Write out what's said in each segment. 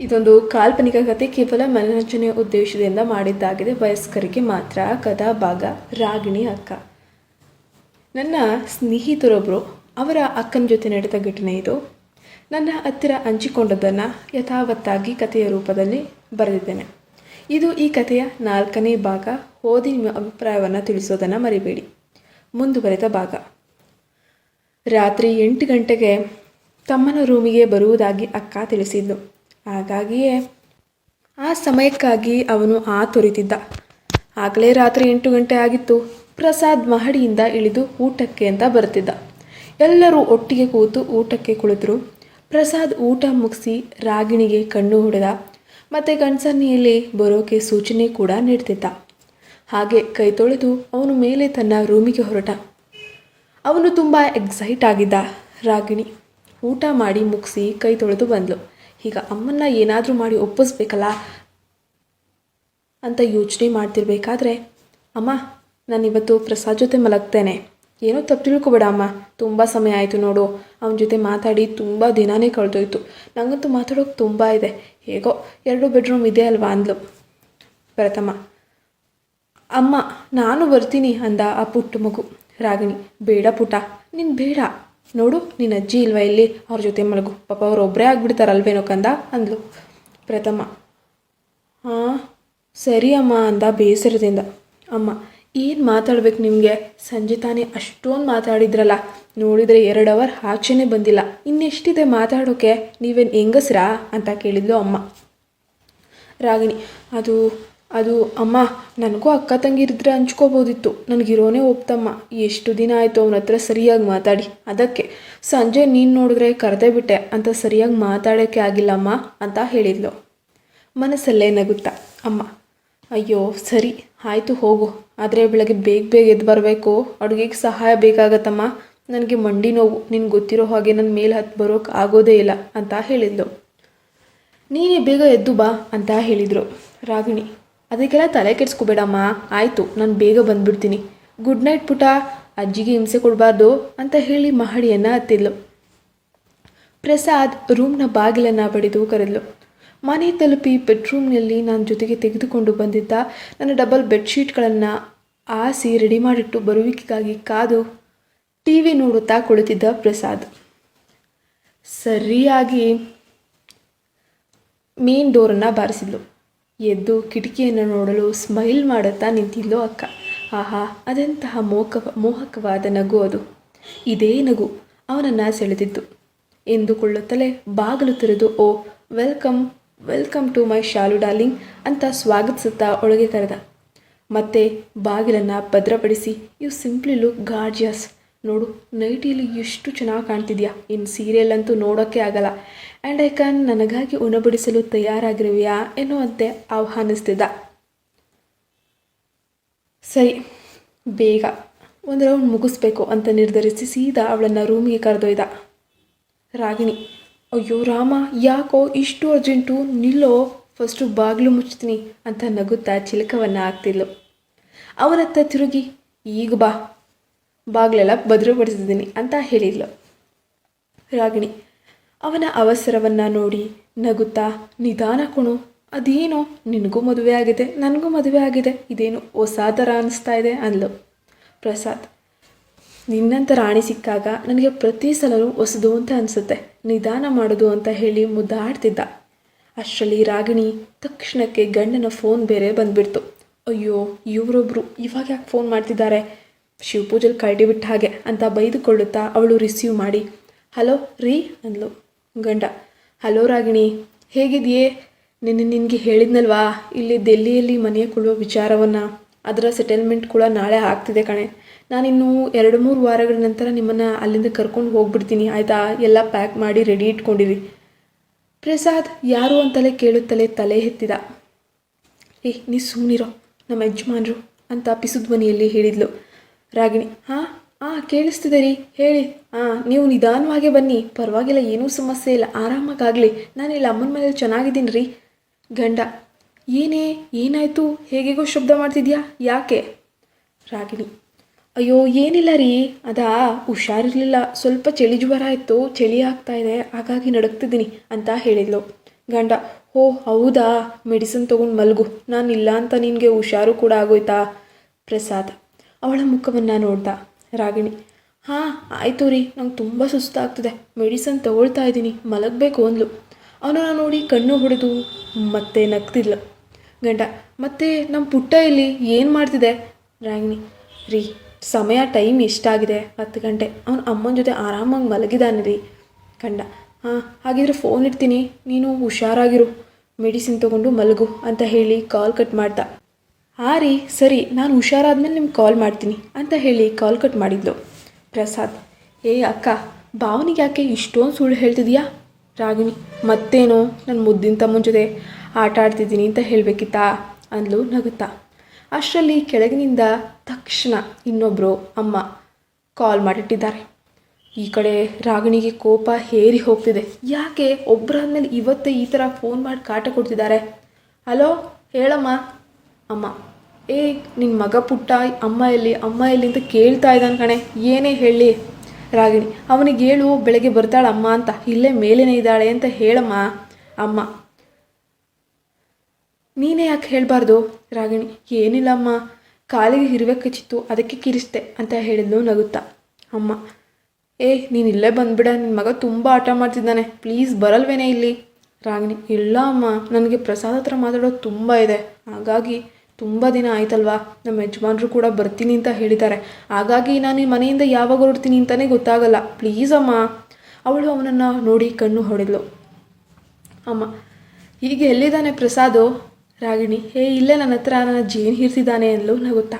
ಇದೊಂದು ಕಾಲ್ಪನಿಕ ಕಥೆ, ಕೇವಲ ಮನರಂಜನೆಯ ಉದ್ದೇಶದಿಂದ ಮಾಡಿದ್ದಾಗಿದೆ. ವಯಸ್ಕರಿಗೆ ಮಾತ್ರ. ಕಥಾ ಭಾಗ ರಾಗಿಣಿ ಅಕ್ಕ. ನನ್ನ ಸ್ನೇಹಿತರೊಬ್ಬರು ಅವರ ಅಕ್ಕನ ಜೊತೆ ನಡೆದ ಘಟನೆ ಇದು. ನನ್ನ ಹತ್ತಿರ ಹಂಚಿಕೊಂಡದ್ದನ್ನು ಯಥಾವತ್ತಾಗಿ ಕಥೆಯ ರೂಪದಲ್ಲಿ ಬರೆದಿದ್ದೇನೆ. ಇದು ಈ ಕಥೆಯ 4ನೇ ಭಾಗ. ಓದಿ ನಿಮ್ಮ ಅಭಿಪ್ರಾಯವನ್ನು ತಿಳಿಸೋದನ್ನು ಮರಿಬೇಡಿ. ಮುಂದುವರೆದ ಭಾಗ. ರಾತ್ರಿ 8 ಗಂಟೆಗೆ ತಮ್ಮನ ರೂಮಿಗೆ ಬರುವುದಾಗಿ ಅಕ್ಕ ತಿಳಿಸಿದ್ಲು. ಹಾಗಾಗಿಯೇ ಆ ಸಮಯಕ್ಕಾಗಿ ಅವನು ತೊರಿತಿದ್ದ. ಆಗಲೇ ರಾತ್ರಿ 8 ಗಂಟೆ ಆಗಿತ್ತು. ಪ್ರಸಾದ್ ಮಹಡಿಯಿಂದ ಇಳಿದು ಊಟಕ್ಕೆ ಅಂತ ಬರ್ತಿದ್ದ. ಎಲ್ಲರೂ ಒಟ್ಟಿಗೆ ಕೂತು ಊಟಕ್ಕೆ ಕುಳಿತರು. ಪ್ರಸಾದ್ ಊಟ ಮುಗಿಸಿ ರಾಗಿಣಿಗೆ ಕಣ್ಣು ಹೊಡೆದ. ಮತ್ತು ಕಣ್ಸನ್ನೆಯಲ್ಲಿ ಬರೋಕೆ ಸೂಚನೆ ಕೂಡ ನೀಡ್ತಿದ್ದ. ಹಾಗೆ ಕೈ ತೊಳೆದು ಅವನು ಮೇಲೆ ತನ್ನ ರೂಮಿಗೆ ಹೊರಟ. ಅವನು ತುಂಬ ಎಕ್ಸೈಟ್ ಆಗಿದ್ದ. ರಾಗಿಣಿ ಊಟ ಮಾಡಿ ಮುಗಿಸಿ ಕೈ ತೊಳೆದು ಬಂದಳು. ಈಗ ಅಮ್ಮನ್ನ ಏನಾದರೂ ಮಾಡಿ ಒಪ್ಪಿಸ್ಬೇಕಲ್ಲ ಅಂತ ಯೋಚನೆ ಮಾಡ್ತಿರ್ಬೇಕಾದ್ರೆ, ಅಮ್ಮ, ನಾನಿವತ್ತು ಪ್ರಸಾದ್ ಜೊತೆ ಮಲಗ್ತೇನೆ, ಏನೋ ತಪ್ಪು ತಿಳ್ಕೊಬೇಡ ಅಮ್ಮ, ತುಂಬ ಸಮಯ ಆಯಿತು ನೋಡು, ಅವನ ಜೊತೆ ಮಾತಾಡಿ ತುಂಬ ದಿನಾನೇ ಕಳೆದೋಯ್ತು, ನನಗಂತೂ ಮಾತಾಡೋಕೆ ತುಂಬ ಇದೆ, ಹೇಗೋ 2 ಬೆಡ್ರೂಮ್ ಇದೆ ಅಲ್ವಾ ಅಂದ್ಲು ಪ್ರಥಮ. ಅಮ್ಮ, ನಾನು ಬರ್ತೀನಿ ಅಂದ ಆ ಪುಟ್ಟ ಮಗು. ರಾಗಿಣಿ, ಬೇಡ ಪುಟ್ಟ, ನೀನು ಬೇಡ, ನೋಡು ನಿನ್ನ ಅಜ್ಜಿ ಇಲ್ವಾ ಇಲ್ಲಿ, ಅವ್ರ ಜೊತೆ ಮಲಗು, ಪಾಪ ಅವ್ರು ಒಬ್ಬರೇ ಆಗಿಬಿಡ್ತಾರಲ್ವೇನೋ ಕಂದ ಅಂದ್ಲು ಪ್ರಥಮ. ಹಾಂ ಸರಿ ಅಮ್ಮ ಅಂದ ಬೇಸರದಿಂದ. ಅಮ್ಮ, ಏನು ಮಾತಾಡ್ಬೇಕು ನಿಮಗೆ, ಸಂಜೆ ತಾನೇ ಅಷ್ಟೊಂದು ಮಾತಾಡಿದ್ರಲ್ಲ, ನೋಡಿದರೆ 2 ಅವರ್ ಆಚೆನೇ ಬಂದಿಲ್ಲ, ಇನ್ನೆಷ್ಟಿದೆ ಮಾತಾಡೋಕ್ಕೆ, ನೀವೇನು ಹೆಂಗಸ್ರಾ ಅಂತ ಕೇಳಿದ್ಲು ಅಮ್ಮ. ರಾಗಿಣಿ, ಅದು ಅಮ್ಮ, ನನಗೂ ಅಕ್ಕ ತಂಗಿರಿದ್ರೆ ಹಂಚ್ಕೋಬೋದಿತ್ತು, ನನಗಿರೋನೇ ಒಪ್ತಮ್ಮ, ಎಷ್ಟು ದಿನ ಆಯಿತು ಅವನ ಹತ್ರ ಸರಿಯಾಗಿ ಮಾತಾಡಿ, ಅದಕ್ಕೆ ಸಂಜೆ ನೀನು ನೋಡಿದ್ರೆ ಕರೆದೇ ಬಿಟ್ಟೆ ಅಂತ ಸರಿಯಾಗಿ ಮಾತಾಡೋಕ್ಕೆ ಆಗಿಲ್ಲಮ್ಮ ಅಂತ ಹೇಳಿದ್ಲು ಮನಸ್ಸಲ್ಲೇ ನಗುತ್ತಾ. ಅಮ್ಮ, ಅಯ್ಯೋ ಸರಿ ಆಯಿತು ಹೋಗು, ಆದರೆ ಬೆಳಗ್ಗೆ ಬೇಗ ಎದ್ದು ಬರಬೇಕು, ಅಡುಗೆಗೆ ಸಹಾಯ ಬೇಕಾಗತ್ತಮ್ಮ, ನನಗೆ ಮಂಡಿ ನೋವು, ನಿನ್ಗೆ ಗೊತ್ತಿರೋ ಹಾಗೆ ನನ್ನ ಮೇಲೆ ಹತ್ತು ಬರೋಕ್ಕೆ ಆಗೋದೇ ಇಲ್ಲ ಅಂತ ಹೇಳಿದ್ಲು. ನೀನೇ ಬೇಗ ಎದ್ದು ಬಾ ಅಂತ ಹೇಳಿದರು ರಾಗಿಣಿ. ಅದಕ್ಕೆಲ್ಲ ತಲೆ ಕೆಡಿಸ್ಕೋಬೇಡಮ್ಮ, ಆಯಿತು ನಾನು ಬೇಗ ಬಂದುಬಿಡ್ತೀನಿ, ಗುಡ್ ನೈಟ್ ಪುಟ, ಅಜ್ಜಿಗೆ ಹಿಂಸೆ ಕೊಡಬಾರ್ದು ಅಂತ ಹೇಳಿ ಮಹಡಿಯನ್ನು ಹತ್ತಿದ್ಲು. ಪ್ರಸಾದ್ ರೂಮ್ನ ಬಾಗಿಲನ್ನು ಬಡಿದು ಕರೆದ್ಲು. ಮನೆ ತಲುಪಿ ಬೆಡ್ರೂಮ್ನಲ್ಲಿ ನಾನು ಜೊತೆಗೆ ತೆಗೆದುಕೊಂಡು ಬಂದಿದ್ದ ನನ್ನ ಡಬಲ್ ಬೆಡ್ಶೀಟ್ಗಳನ್ನು ಆಸಿ ರೆಡಿ ಮಾಡಿಟ್ಟು ಬರುವಿಕೆಗಾಗಿ ಕಾದು TV ನೋಡುತ್ತಾ ಕುಳಿತಿದ್ದ ಪ್ರಸಾದ್. ಸರಿಯಾಗಿ ಮೇನ್ ಡೋರನ್ನು ಬಾರಿಸಿದ್ಲು. ಎದ್ದು ಕಿಟಕಿಯನ್ನು ನೋಡಲು ಸ್ಮೈಲ್ ಮಾಡುತ್ತಾ ನಿಂತಿದ್ಲು ಅಕ್ಕ. ಆಹಾ, ಅದೆಂತಹ ಮೋಹಕವಾದ ನಗು ಅದು. ಇದೇ ನಗು ಅವನನ್ನು ಸೆಳೆದಿದ್ದು ಎಂದುಕೊಳ್ಳುತ್ತಲೇ ಬಾಗಿಲು ತೆರೆದು, oh welcome to my Shalu darling ಅಂತ ಸ್ವಾಗತಿಸುತ್ತಾ ಒಳಗೆ ಕರೆದ. ಮತ್ತೆ ಬಾಗಿಲನ್ನು ಭದ್ರಪಡಿಸಿ, ಯು ಸಿಂಪ್ಲಿ ಲುಕ್ ಗಾರ್ಜಿಯಸ್, ನೋಡು ನೈಟಿಯಲ್ಲಿ ಎಷ್ಟು ಚೆನ್ನಾಗಿ ಕಾಣ್ತಿದ್ಯಾ, ಇನ್ನು ಸೀರಿಯಲ್ಲಂತೂ ನೋಡೋಕ್ಕೆ ಆಗಲ್ಲ, ಆ್ಯಂಡ್ ಐ ಕ್ಯಾನ್, ನನಗಾಗಿ ಉಣಬಡಿಸಲು ತಯಾರಾಗಿರುವೆಯಾ ಎನ್ನುವಂತೆ ಆಹ್ವಾನಿಸ್ತಿದ್ದ. ಸರಿ, ಬೇಗ ಒಂದು ರೌಂಡ್ ಮುಗಿಸ್ಬೇಕು ಅಂತ ನಿರ್ಧರಿಸಿ ಸೀದಾ ಅವಳನ್ನು ರೂಮಿಗೆ ಕರೆದೊಯ್ದ. ರಾಗಿಣಿ, ಅಯ್ಯೋ ರಾಮ, ಯಾಕೋ ಇಷ್ಟು ಅರ್ಜೆಂಟು, ನಿಲ್ಲೋ, ಫಸ್ಟು ಬಾಗಿಲು ಮುಚ್ತೀನಿ ಅಂತ ನಗುತ್ತಾ ಚಿಲಕವನ್ನು ಹಾಕ್ತಿದ್ಲು. ಅವನತ್ತ ತಿರುಗಿ, ಈಗ ಬಾ, ಬಾಗಿಲೆಲ್ಲ ಭದ್ರಪಡಿಸಿದ್ದೀನಿ ಅಂತ ಹೇಳಿದ್ಲು ರಾಗಿಣಿ. ಅವನ ಅವಸರವನ್ನು ನೋಡಿ ನಗುತ್ತಾ, ನಿಧಾನ ಕೊಣು, ಅದೇನೋ ನಿನಗೂ ಮದುವೆ ಆಗಿದೆ, ನನಗೂ ಮದುವೆ ಆಗಿದೆ, ಇದೇನು ಹೊಸ ಥರ ಅನ್ನಿಸ್ತಾ ಇದೆ ಅಂದ್ಲು. ಪ್ರಸಾದ್, ನಿನ್ನಂಥ ರಾಣಿ ಸಿಕ್ಕಾಗ ನನಗೆ ಪ್ರತಿ ಸಲವೂ ಹೊಸದು ಅಂತ ಅನಿಸುತ್ತೆ, ನಿಧಾನ ಮಾಡೋದು ಅಂತ ಹೇಳಿ ಮುದ್ದಾಡ್ತಿದ್ದ. ಅಷ್ಟರಲ್ಲಿ ರಾಗಿಣಿ ತಕ್ಷಣಕ್ಕೆ ಗಂಡನ ಫೋನ್ ಬೇರೆ ಬಂದುಬಿಡ್ತು. ಅಯ್ಯೋ, ಇವರೊಬ್ಬರು ಇವಾಗ ಯಾಕೆ ಫೋನ್ ಮಾಡ್ತಿದ್ದಾರೆ, ಶಿವಪೂಜೆಲಿ ಕರಡಿ ಬಿಟ್ಟ ಹಾಗೆ ಅಂತ ಬೈದುಕೊಳ್ಳುತ್ತಾ ಅವಳು ರಿಸೀವ್ ಮಾಡಿ, ಹಲೋ ರೀ ಅಂದ್ಲು. ಗಂಡ, ಹಲೋ ರಾಗಿಣಿ, ಹೇಗಿದೆಯೇ, ನಿನಗೆ ಹೇಳಿದ್ನಲ್ವಾ ಇಲ್ಲಿ ದೆಲ್ಲಿಯಲ್ಲಿ ಮನೆಯ ಕೊಡುವ ವಿಚಾರವನ್ನು, ಅದರ ಸೆಟಲ್ಮೆಂಟ್ ಕೂಡ ನಾಳೆ ಆಗ್ತಿದೆ ಕಣೆ, ನಾನಿನ್ನು 2-3 ವಾರಗಳ ನಂತರ ನಿಮ್ಮನ್ನು ಅಲ್ಲಿಂದ ಕರ್ಕೊಂಡು ಹೋಗ್ಬಿಡ್ತೀನಿ ಆಯಿತಾ, ಎಲ್ಲ ಪ್ಯಾಕ್ ಮಾಡಿ ರೆಡಿ ಇಟ್ಕೊಂಡಿರಿ. ಪ್ರಸಾದ್ ಯಾರು ಅಂತಲೇ ಕೇಳುತ್ತಲೇ ತಲೆ ಎತ್ತಿದ. ನೀ ಸುಮ್ಮನಿರೋ, ನಮ್ಮ ಯಜಮಾನ್ರು ಅಂತ ಪಿಸುಧ್ವನಿಯಲ್ಲಿ ಹೇಳಿದ್ಲು ರಾಗಿಣಿ. ಹಾಂ ಕೇಳಿಸ್ತಿದೆ ರೀ, ಹೇಳಿ, ನೀವು ನಿಧಾನವಾಗೇ ಬನ್ನಿ, ಪರವಾಗಿಲ್ಲ, ಏನೂ ಸಮಸ್ಯೆ ಇಲ್ಲ, ಆರಾಮಾಗಲಿ, ನಾನಿಲ್ಲಿ ಅಮ್ಮನ ಮೇಲೆ ಚೆನ್ನಾಗಿದ್ದೀನಿ ರೀ. ಗಂಡ, ಏನಾಯಿತು, ಹೇಗೇಗೋ ಶಬ್ದ ಮಾಡ್ತಿದ್ಯಾ, ಯಾಕೆ? ರಾಗಿಣಿ, ಅಯ್ಯೋ ಏನಿಲ್ಲ ರೀ, ಅದಾ ಹುಷಾರಿರಲಿಲ್ಲ, ಸ್ವಲ್ಪ ಚಳಿ ಜ್ವರ ಇತ್ತು, ಚಳಿ ಆಗ್ತಾಯಿದೆ, ಹಾಗಾಗಿ ನಡುಗ್ತಿದ್ದೀನಿ ಅಂತ ಹೇಳಿದ್ಲು. ಗಂಡ: ಓ ಹೌದಾ, ಮೆಡಿಸಿನ್ ತೊಗೊಂಡು ಮಲಗು, ನಾನು ಇಲ್ಲ ಅಂತ ನಿನಗೆ ಹುಷಾರು ಕೂಡ ಆಗೋಯ್ತಾ? ಪ್ರಸಾದ್ ಅವಳ ಮುಖವನ್ನು ನೋಡ್ದ. ರಾಗಿಣಿ: ಹಾಂ ಆಯಿತು ರೀ, ನಂಗೆ ತುಂಬ ಸುಸ್ತಾಗ್ತದೆ, ಮೆಡಿಸನ್ ತಗೊಳ್ತಾ ಇದ್ದೀನಿ, ಮಲಗಬೇಕು ಅಂದ್ಲು. ಅವನನ್ನು ನೋಡಿ ಕಣ್ಣು ಹೊಡೆದು ಮತ್ತೆ ನಗ್ತಿದ್ಲು. ಗಂಡ: ಮತ್ತೆ ನಮ್ಮ ಪುಟ್ಟ ಇಲ್ಲಿ ಏನು ಮಾಡ್ತಿದೆ? ರಾಗಿಣಿ: ರೀ, ಸಮಯ ಟೈಮ್ ಎಷ್ಟಾಗಿದೆ? 10 ಗಂಟೆ. ಅವನು ಅಮ್ಮನ ಜೊತೆ ಆರಾಮಾಗಿ ಮಲಗಿದ್ದಾನೆ ರೀ. ಗಂಡ: ಹಾಂ ಹಾಗಿದ್ರೆ ಫೋನ್ ಇಡ್ತೀನಿ, ನೀನು ಹುಷಾರಾಗಿರು, ಮೆಡಿಸಿನ್ ತೊಗೊಂಡು ಮಲಗು ಅಂತ ಹೇಳಿ ಕಾಲ್ ಕಟ್ ಮಾಡ್ದ. ಹಾಂ ರೀ ಸರಿ, ನಾನು ಹುಷಾರಾದ್ಮೇಲೆ ನಿಮ್ಗೆ ಕಾಲ್ ಮಾಡ್ತೀನಿ ಅಂತ ಹೇಳಿ ಕಾಲ್ ಕಟ್ ಮಾಡಿದ್ಲು. ಪ್ರಸಾದ್: ಏ ಅಕ್ಕ, ಭಾವನಿಗೆ ಯಾಕೆ ಇಷ್ಟೊಂದು ಸುಳ್ಳು ಹೇಳ್ತಿದ್ಯಾ? ರಾಗಿಣಿ: ಮತ್ತೇನು, ನನ್ನ ಮುದ್ದಿನ ತಮ್ಮನ ಜೊತೆ ಆಟ ಆಡ್ತಿದ್ದೀನಿ ಅಂತ ಹೇಳಬೇಕಿತ್ತಾ ಅಂದ್ಲು ನಗುತ್ತಾ. ಅಷ್ಟರಲ್ಲಿ ಕೆಳಗಿನಿಂದ ತಕ್ಷಣ ಇನ್ನೊಬ್ಬರು ಅಮ್ಮ ಕಾಲ್ ಮಾಡಿಟ್ಟಿದ್ದಾರೆ. ಈ ಕಡೆ ರಾಗಿಣಿಗೆ ಕೋಪ ಹೇರಿ ಹೋಗ್ತಿದೆ. ಯಾಕೆ ಒಬ್ಬರಾದ್ಮೇಲೆ ಇವತ್ತೇ ಈ ಥರ ಫೋನ್ ಮಾಡಿ ಕಾಟ ಕೊಡ್ತಿದ್ದಾರೆ? ಹಲೋ ಹೇಳಮ್ಮ. ಅಮ್ಮ: ಏ ನಿನ್ನ ಮಗ ಪುಟ್ಟ ಅಮ್ಮ ಎಲ್ಲಿ ಅಂತ ಕೇಳ್ತಾ ಇದ್ದಾನೆ ಕಣೆ, ಏನೇ ಹೇಳಿ? ರಾಗಿಣಿ: ಅವನಿಗೆ ಹೇಳು ಬೆಳಗ್ಗೆ ಬರ್ತಾಳಮ್ಮ ಅಂತ, ಇಲ್ಲೇ ಮೇಲೇನೇ ಇದ್ದಾಳೆ ಅಂತ ಹೇಳಮ್ಮ. ಅಮ್ಮ: ನೀನೇ ಯಾಕೆ ಹೇಳಬಾರ್ದು? ರಾಗಿಣಿ: ಏನಿಲ್ಲಮ್ಮ, ಕಾಲಿಗೆ ಇರುವೆ ಕಚ್ಚಿತ್ತು, ಅದಕ್ಕೆ ಕಿರಿಸ್ತೆ ಅಂತ ಹೇಳಿದ್ಲು ನಗುತ್ತಾ. ಅಮ್ಮ: ಏ ನೀನು ಇಲ್ಲೇ ಬಂದುಬಿಡ, ನಿನ್ನ ಮಗ ತುಂಬ ಆಟ ಮಾಡ್ತಿದ್ದಾನೆ, ಪ್ಲೀಸ್ ಬರಲ್ವೇನೆ ಇಲ್ಲಿ? ರಾಗಿಣಿ: ಇಲ್ಲ ಅಮ್ಮ, ನನಗೆ ಪ್ರಸಾದ್ ಹತ್ರ ಮಾತಾಡೋದು ತುಂಬ ಇದೆ, ಹಾಗಾಗಿ ತುಂಬ ದಿನ ಆಯ್ತಲ್ವಾ, ನಮ್ಮ ಯಜಮಾನ್ರು ಕೂಡ ಬರ್ತೀನಿ ಅಂತ ಹೇಳಿದ್ದಾರೆ, ಹಾಗಾಗಿ ನಾನು ಈ ಮನೆಯಿಂದ ಯಾವಾಗ ಹೊರಡ್ತೀನಿ ಅಂತಲೇ ಗೊತ್ತಾಗಲ್ಲ, ಪ್ಲೀಸ್ ಅಮ್ಮ. ಅವಳು ಅವನನ್ನು ನೋಡಿ ಕಣ್ಣು ಹೊಡೆದ್ಲು. ಅಮ್ಮ: ಹೀಗೆ ಎಲ್ಲಿದ್ದಾನೆ ಪ್ರಸಾದು? ರಾಗಿಣಿ: ಇಲ್ಲೇ ನನ್ನ ಹತ್ರ ನನ್ನ ಜೇನು ಹಿರ್ತಿದ್ದಾನೆ ಅಂದ್ಲು ನಗುತ್ತಾ.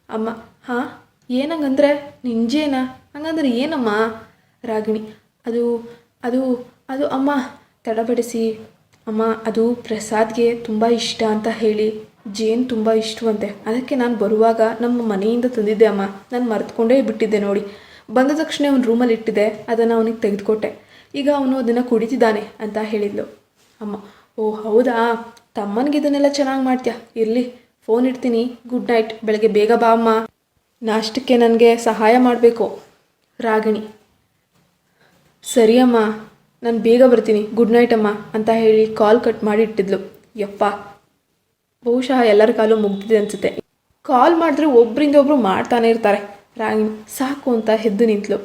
ಅಮ್ಮ: ಹಾಂ ಏನಂಗಂದ್ರೆ ನಿನ್ನ ಜೇನ? ಹಂಗಂದ್ರೆ ಏನಮ್ಮ? ರಾಗಿಣಿ: ಅದು ಅದು ಅದು ಅಮ್ಮ ತಡಬಡಿಸಿ. ಅಮ್ಮ, ಅದು ಪ್ರಸಾದ್ಗೆ ತುಂಬ ಇಷ್ಟ ಅಂತ ಹೇಳಿ ಜೇನು ತುಂಬ ಇಷ್ಟವಂತೆ, ಅದಕ್ಕೆ ನಾನು ಬರುವಾಗ ನಮ್ಮ ಮನೆಯಿಂದ ತಂದಿದ್ದೆ ಅಮ್ಮ, ನಾನು ಮರೆತುಕೊಂಡೇ ಬಿಟ್ಟಿದ್ದೆ ನೋಡಿ, ಬಂದ ತಕ್ಷಣ ಅವನ ರೂಮಲ್ಲಿ ಇಟ್ಟಿದ್ದೆ, ಅದನ್ನು ಅವನಿಗೆ ತೆಗೆದುಕೊಟ್ಟೆ, ಈಗ ಅವನು ಅದನ್ನು ಕುಡಿತಿದ್ದಾನೆ ಅಂತ ಹೇಳಿದ್ಲು. ಅಮ್ಮ: ಓ ಹೌದಾ, ತಮ್ಮನಿಗೆ ಇದನ್ನೆಲ್ಲ ಚೆನ್ನಾಗಿ ಮಾಡ್ತೀಯ, ಇರಲಿ, ಫೋನ್ ಇಡ್ತೀನಿ, ಗುಡ್ ನೈಟ್, ಬೆಳಗ್ಗೆ ಬೇಗ ಬಾ ಅಮ್ಮ, ನಾಷ್ಟಕ್ಕೆ ನನಗೆ ಸಹಾಯ ಮಾಡಬೇಕು. ರಾಗಿಣಿ: ಸರಿ ಅಮ್ಮ, ನಾನು ಬೇಗ ಬರ್ತೀನಿ, ಗುಡ್ ನೈಟ್ ಅಮ್ಮ ಅಂತ ಹೇಳಿ ಕಾಲ್ ಕಟ್ ಮಾಡಿ ಇಟ್ಟಿದ್ಲು. ಯಪ್ಪ, ಬಹುಶಃ ಎಲ್ಲರ ಕಾಲು ಮುಗ್ದಿದೆ ಅನಿಸುತ್ತೆ, ಕಾಲ್ ಮಾಡಿದ್ರೆ ಒಬ್ಬರಿಂದ ಒಬ್ಬರು ಮಾಡ್ತಾನೆ ಇರ್ತಾರೆ. ರಾಗಿಣಿ ಸಾಕು ಅಂತ ಎದ್ದು ನಿಂತಳು.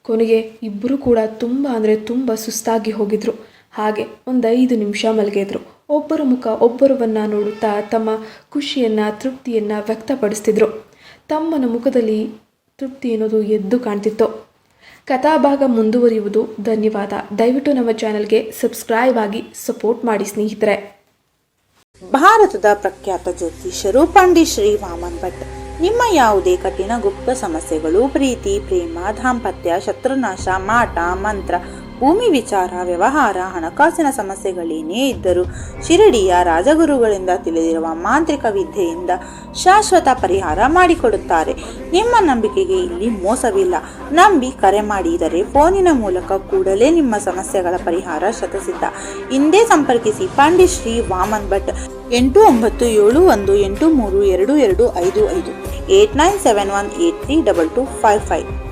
ಕೊನೆಗೆ ಇಬ್ಬರು ಕೂಡ ತುಂಬ ಅಂದರೆ ತುಂಬ ಸುಸ್ತಾಗಿ ಹೋಗಿದ್ರು. ಹಾಗೆ ಒಂದು 5 ನಿಮಿಷ ಮಲಗಿದ್ರು. ಒಬ್ಬರ ಮುಖ ಒಬ್ಬರವನ್ನ ನೋಡುತ್ತಾ ತಮ್ಮ ಖುಷಿಯನ್ನು ತೃಪ್ತಿಯನ್ನು ವ್ಯಕ್ತಪಡಿಸ್ತಿದ್ರು. ತಮ್ಮನ ಮುಖದಲ್ಲಿ ತೃಪ್ತಿ ಅನ್ನೋದು ಎದ್ದು ಕಾಣ್ತಿತ್ತು. ಕಥಾಭಾಗ ಮುಂದುವರಿಯುವುದು. ಧನ್ಯವಾದ. ದಯವಿಟ್ಟು ನಮ್ಮ ಚಾನಲ್ಗೆ ಸಬ್ಸ್ಕ್ರೈಬ್ ಆಗಿ ಸಪೋರ್ಟ್ ಮಾಡಿ ಸ್ನೇಹಿತರೆ. ಭಾರತದ ಪ್ರಖ್ಯಾತ ಜ್ಯೋತಿಷ್ಯರು ಪಂಡಿತ್ ಶ್ರೀ ವಾಮನ್ ಭಟ್. ನಿಮ್ಮ ಯಾವುದೇ ಕಠಿಣ ಗುಪ್ತ ಸಮಸ್ಯೆಗಳು, ಪ್ರೀತಿ, ಪ್ರೇಮ, ದಾಂಪತ್ಯ, ಶತ್ರುನಾಶ, ಮಾಟ, ಮಂತ್ರ, ಭೂಮಿ ವಿಚಾರ, ವ್ಯವಹಾರ, ಹಣಕಾಸಿನ ಸಮಸ್ಯೆಗಳೇನೇ ಇದ್ದರೂ ಶಿರಡಿಯ ರಾಜಗುರುಗಳಿಂದ ತಿಳಿದಿರುವ ಮಾಂತ್ರಿಕ ವಿದ್ಯೆಯಿಂದ ಶಾಶ್ವತ ಪರಿಹಾರ ಮಾಡಿಕೊಡುತ್ತಾರೆ. ನಿಮ್ಮ ನಂಬಿಕೆಗೆ ಇಲ್ಲಿ ಮೋಸವಿಲ್ಲ. ನಂಬಿ ಕರೆ ಮಾಡಿದರೆ ಫೋನಿನ ಮೂಲಕ ಕೂಡಲೇ ನಿಮ್ಮ ಸಮಸ್ಯೆಗಳ ಪರಿಹಾರ ಶತಸಿದ್ಧ. ಹಿಂದೆ ಸಂಪರ್ಕಿಸಿ ಪಂಡಿತ್ ಶ್ರೀ ವಾಮನ್ ಭಟ್ 8971832255 8971832255.